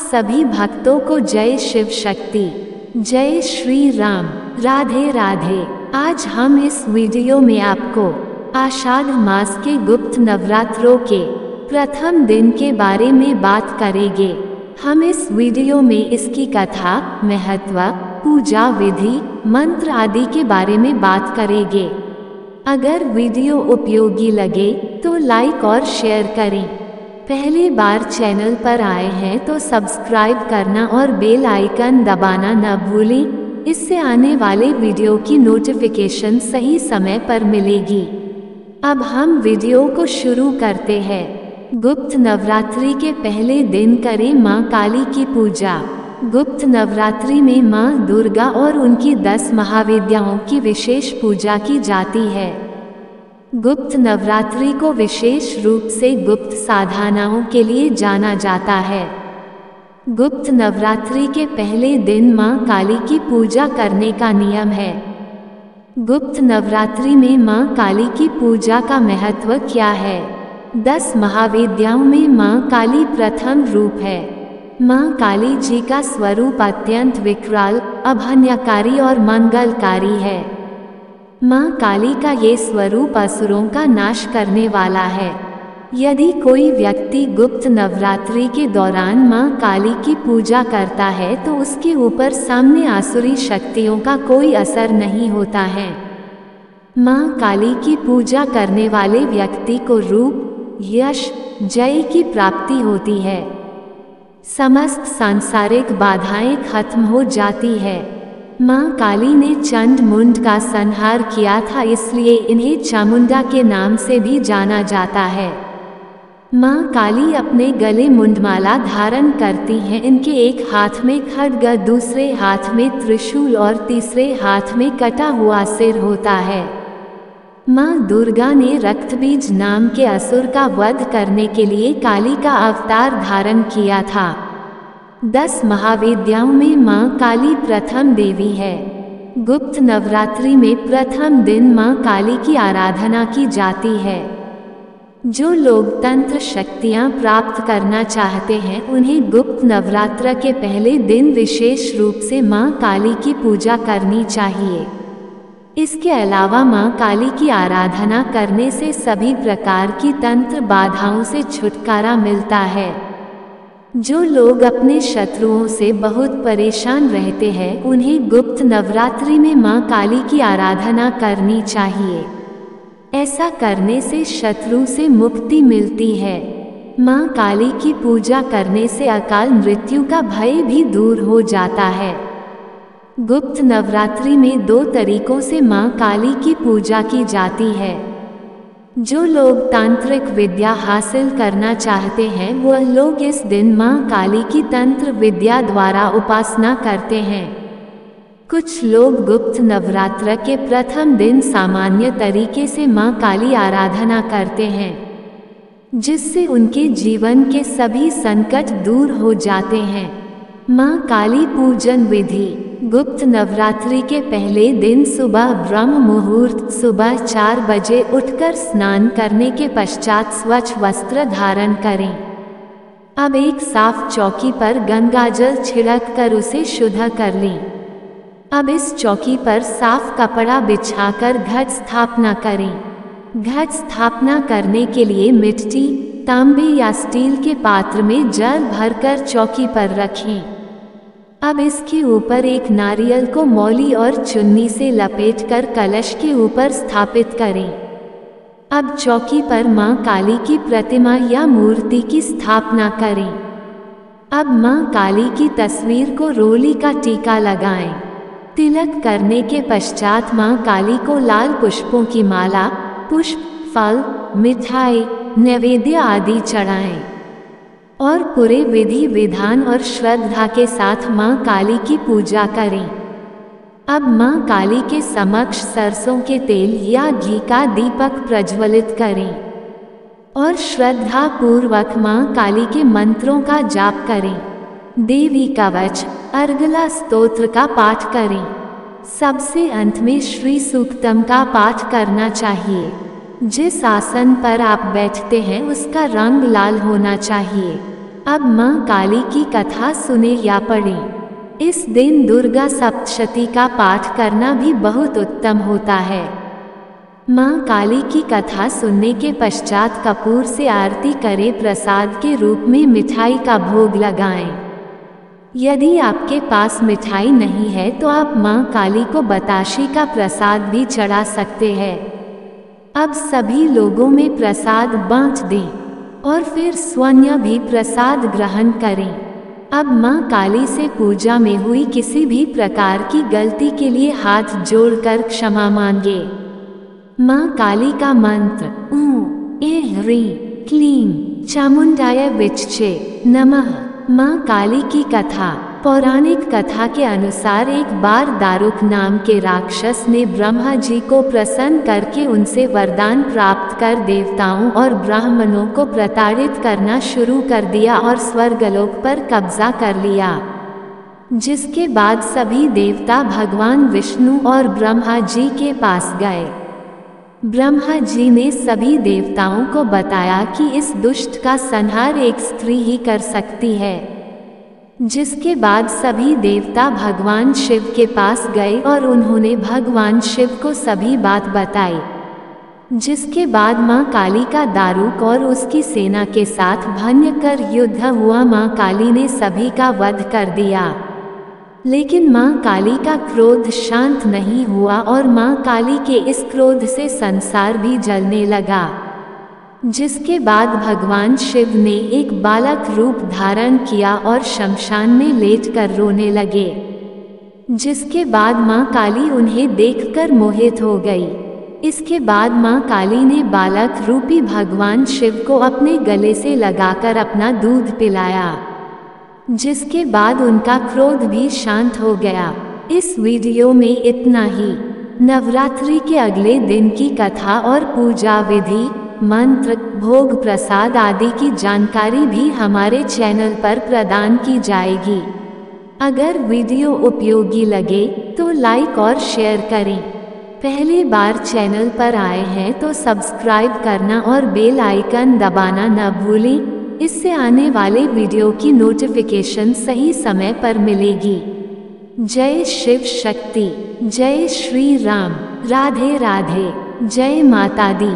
सभी भक्तों को जय शिव शक्ति, जय श्री राम, राधे राधे। आज हम इस वीडियो में आपको आषाढ़ मास के गुप्त नवरात्रों के प्रथम दिन के बारे में बात करेंगे। हम इस वीडियो में इसकी कथा, महत्व, पूजा विधि, मंत्र आदि के बारे में बात करेंगे। अगर वीडियो उपयोगी लगे तो लाइक और शेयर करें। पहली बार चैनल पर आए हैं तो सब्सक्राइब करना और बेल आइकन दबाना न भूलें। इससे आने वाले वीडियो की नोटिफिकेशन सही समय पर मिलेगी। अब हम वीडियो को शुरू करते हैं। गुप्त नवरात्रि के पहले दिन करें मां काली की पूजा। गुप्त नवरात्रि में मां दुर्गा और उनकी 10 महाविद्याओं की विशेष पूजा की जाती है। गुप्त नवरात्रि को विशेष रूप से गुप्त साधनाओं के लिए जाना जाता है। गुप्त नवरात्रि के पहले दिन मां काली की पूजा करने का नियम है। गुप्त नवरात्रि में मां काली की पूजा का महत्व क्या है? 10 महाविद्याओं में मां काली प्रथम रूप है। मां काली जी का स्वरूप अत्यंत विकराल, अभयकारी और मंगलकारी है। मां काली का ये स्वरूप असुरों का नाश करने वाला है। यदि कोई व्यक्ति गुप्त नवरात्रि के दौरान मां काली की पूजा करता है तो उसके ऊपर सामने आसुरी शक्तियों का कोई असर नहीं होता है। मां काली की पूजा करने वाले व्यक्ति को रूप, यश, जय की प्राप्ति होती है। समस्त सांसारिक बाधाएं खत्म हो जाती है। मां काली ने चंड मुंड का संहार किया था, इसलिए इन्हें चामुंडा के नाम से भी जाना जाता है। मां काली अपने गले मुंडमाला धारण करती हैं। इनके एक हाथ में खड्ग, दूसरे हाथ में त्रिशूल और तीसरे हाथ में कटा हुआ सिर होता है। मां दुर्गा ने रक्तबीज नाम के असुर का वध करने के लिए काली का अवतार धारण किया था। 10 महाविद्याओं में मां काली प्रथम देवी है। गुप्त नवरात्रि में प्रथम दिन मां काली की आराधना की जाती है। जो लोग तंत्र शक्तियां प्राप्त करना चाहते हैं उन्हें गुप्त नवरात्र के पहले दिन विशेष रूप से मां काली की पूजा करनी चाहिए। इसके अलावा मां काली की आराधना करने से सभी प्रकार की तंत्र बाधाओं से छुटकारा मिलता है। जो लोग अपने शत्रुओं से बहुत परेशान रहते हैं उन्हें गुप्त नवरात्रि में मां काली की आराधना करनी चाहिए। ऐसा करने से शत्रु से मुक्ति मिलती है। मां काली की पूजा करने से अकाल मृत्यु का भय भी दूर हो जाता है। गुप्त नवरात्रि में 2 तरीकों से मां काली की पूजा की जाती है। जो लोग तांत्रिक विद्या हासिल करना चाहते हैं वह लोग इस दिन मां काली की तंत्र विद्या द्वारा उपासना करते हैं। कुछ लोग गुप्त नवरात्र के प्रथम दिन सामान्य तरीके से मां काली आराधना करते हैं, जिससे उनके जीवन के सभी संकट दूर हो जाते हैं। मां काली पूजन विधि। गुप्त नवरात्रि के पहले दिन सुबह ब्रह्म मुहूर्त सुबह 4 बजे उठकर स्नान करने के पश्चात स्वच्छ वस्त्र धारण करें। अब एक साफ चौकी पर गंगाजल छिड़क कर उसे शुद्ध कर लें। अब इस चौकी पर साफ कपड़ा बिछाकर घट स्थापना करें। घट स्थापना करने के लिए मिट्टी, तांबे या स्टील के पात्र में जल भरकर चौकी पर रखें। अब इसके ऊपर एक नारियल को मौली और चुन्नी से लपेटकर कलश के ऊपर स्थापित करें। अब चौकी पर मां काली की प्रतिमा या मूर्ति की स्थापना करें। अब मां काली की तस्वीर को रोली का टीका लगाएं। तिलक करने के पश्चात मां काली को लाल पुष्पों की माला, पुष्प, फल, मिठाई, नैवेद्य आदि चढ़ाएं और पूरे विधि विधान और श्रद्धा के साथ मां काली की पूजा करें। अब मां काली के समक्ष सरसों के तेल या घी का दीपक प्रज्वलित करें और श्रद्धा पूर्वक मां काली के मंत्रों का जाप करें। देवी कवच, अर्गला स्तोत्र का पाठ करें। सबसे अंत में श्री सूक्तम का पाठ करना चाहिए। जिस आसन पर आप बैठते हैं उसका रंग लाल होना चाहिए। अब माँ काली की कथा सुने या पढ़ें। इस दिन दुर्गा सप्तशती का पाठ करना भी बहुत उत्तम होता है। माँ काली की कथा सुनने के पश्चात कपूर से आरती करें, प्रसाद के रूप में मिठाई का भोग लगाएं। यदि आपके पास मिठाई नहीं है तो आप माँ काली को बताशे का प्रसाद भी चढ़ा सकते हैं। अब सभी लोगों में प्रसाद बांट दें और फिर स्वयं भी प्रसाद ग्रहण करें। अब माँ काली से पूजा में हुई किसी भी प्रकार की गलती के लिए हाथ जोड़कर क्षमा मांगे। माँ काली का मंत्र ॐ ऐं ह्रीं क्लीं चामुंडाय विच्चे नमः। माँ काली की कथा। पौराणिक कथा के अनुसार एक बार दारुक नाम के राक्षस ने ब्रह्मा जी को प्रसन्न करके उनसे वरदान प्राप्त कर देवताओं और ब्राह्मणों को प्रताड़ित करना शुरू कर दिया और स्वर्गलोक पर कब्जा कर लिया, जिसके बाद सभी देवता भगवान विष्णु और ब्रह्मा जी के पास गए। ब्रह्मा जी ने सभी देवताओं को बताया कि इस दुष्ट का संहार एक स्त्री ही कर सकती है, जिसके बाद सभी देवता भगवान शिव के पास गए और उन्होंने भगवान शिव को सभी बात बताई, जिसके बाद माँ काली का दारुक और उसकी सेना के साथ भयंकर युद्ध हुआ। माँ काली ने सभी का वध कर दिया, लेकिन माँ काली का क्रोध शांत नहीं हुआ और माँ काली के इस क्रोध से संसार भी जलने लगा, जिसके बाद भगवान शिव ने एक बालक रूप धारण किया और शमशान में लेटकर रोने लगे, जिसके बाद माँ काली उन्हें देखकर मोहित हो गई। इसके बाद माँ काली ने बालक रूपी भगवान शिव को अपने गले से लगाकर अपना दूध पिलाया, जिसके बाद उनका क्रोध भी शांत हो गया। इस वीडियो में इतना ही। नवरात्रि के अगले दिन की कथा और पूजा विधि, मंत्र, भोग प्रसाद आदि की जानकारी भी हमारे चैनल पर प्रदान की जाएगी। अगर वीडियो उपयोगी लगे तो लाइक और शेयर करें। पहली बार चैनल पर आए हैं तो सब्सक्राइब करना और बेल आइकन दबाना न भूलें। इससे आने वाले वीडियो की नोटिफिकेशन सही समय पर मिलेगी। जय शिव शक्ति, जय श्री राम, राधे राधे, जय माता दी।